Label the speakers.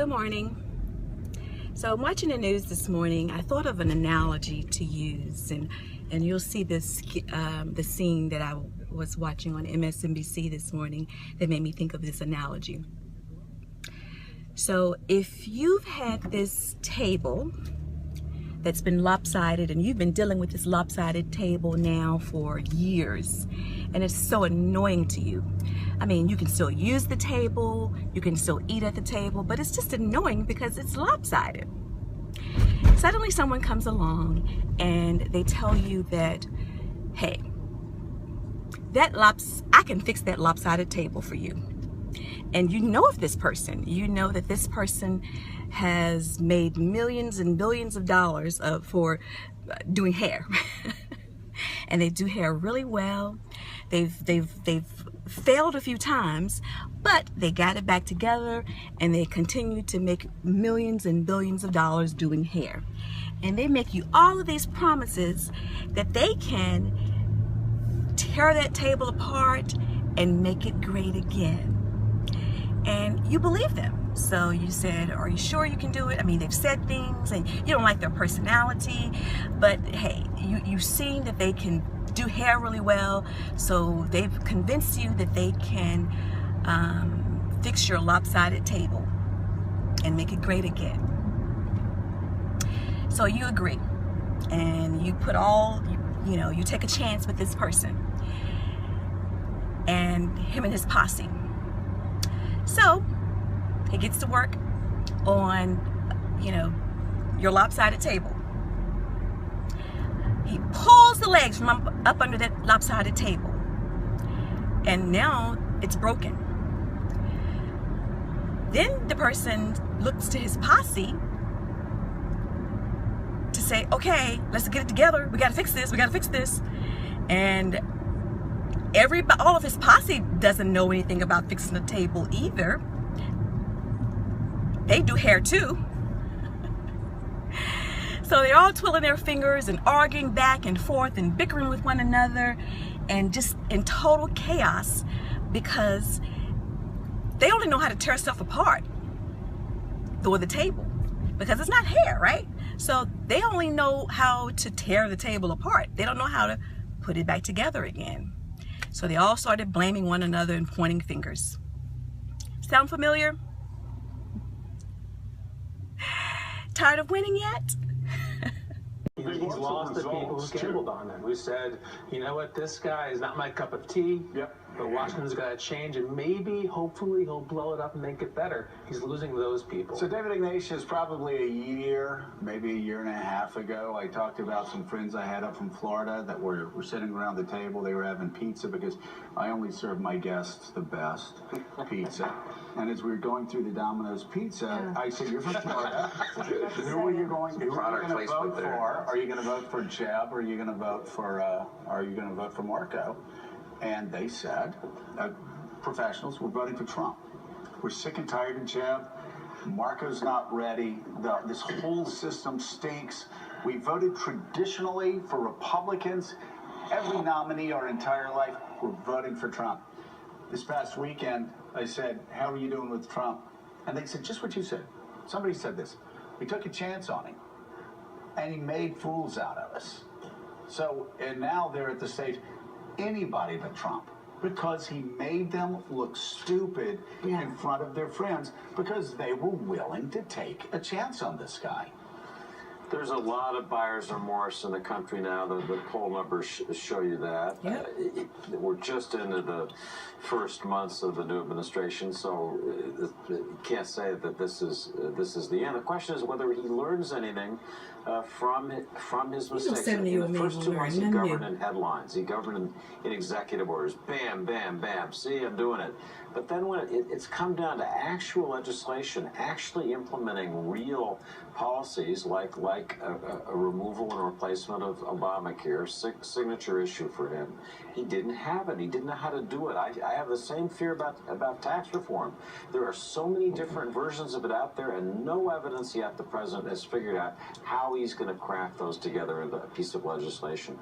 Speaker 1: Good morning. So I'm watching the news this morning. I thought of an analogy to use, and you'll see this the scene that I was watching on MSNBC this morning that made me think of this analogy. So if you've had this table that's been lopsided and you've been dealing with this lopsided table now for years and it's so annoying to you. I mean, you can still use the table, you can still eat at the table, but it's just annoying because it's lopsided. Suddenly someone comes along and they tell you that, hey, I can fix that lopsided table for you. And you know of this person. You know that this person has made millions and billions of dollars for doing hair. And they do hair really well. They've failed a few times, but they got it back together and they continue to make millions and billions of dollars doing hair. And they make you all of these promises that they can tear that table apart and make it great again. And you believe them. So you said, are you sure you can do it? I mean, they've said things and you don't like their personality, but hey, you've seen that they can do hair really well. So they've convinced you that they can fix your lopsided table and make it great again. So you agree and you put you take a chance with this person and him and his posse. So he gets to work on, your lopsided table. He pulls the legs from up under that lopsided table. And now it's broken. Then the person looks to his posse to say, okay, let's get it together. We gotta fix this, we gotta fix this. And all of his posse doesn't know anything about fixing the table either. They do hair too. So they're all twiddling their fingers and arguing back and forth and bickering with one another and just in total chaos because they only know how to tear stuff apart or the table because it's not hair, right? So they only know how to tear the table apart. They don't know how to put it back together again. So they all started blaming one another and pointing fingers. Sound familiar? Tired of winning yet?
Speaker 2: He's lost the people who gambled on him, who said, you know what, this guy is not my cup of tea. Yep. But Washington's got to change, and maybe, hopefully, he'll blow it up and make it better. He's losing those people.
Speaker 3: So David Ignatius, probably a year, maybe a year and a half ago, I talked about some friends I had up from Florida that were sitting around the table. They were having pizza because I only serve my guests the best pizza. And as we were going through the Domino's pizza, I said, "You're from Florida. Who are you going to vote for? Are you going to vote for Jeb? Or are you going to vote for Marco?" And they said, professionals, we're voting for Trump. We're sick and tired of Jeb. Marco's not ready. This whole system stinks. We voted traditionally for Republicans. Every nominee our entire life, we're voting for Trump. This past weekend, I said, how are you doing with Trump? And they said, just what you said. Somebody said this. We took a chance on him, and he made fools out of us. And now they're at the stage, anybody but Trump, because he made them look stupid in front of their friends because they were willing to take a chance on this guy.
Speaker 4: There's a lot of buyer's remorse in the country now. The poll numbers show you that.
Speaker 1: Yeah.
Speaker 4: We're just into the first months of the new administration, so you can't say that this is the end. The question is whether he learns anything from his mistakes. In the first 2 months, he governed in headlines. He governed in executive orders. Bam, bam, bam. See, I'm doing it. But then when it's come down to actual legislation, actually implementing real policies like a removal and replacement of Obamacare, signature issue for him, he didn't have it. He didn't know how to do it. I have the same fear about tax reform. There are so many different versions of it out there, and no evidence yet the president has figured out how he's going to craft those together into a piece of legislation.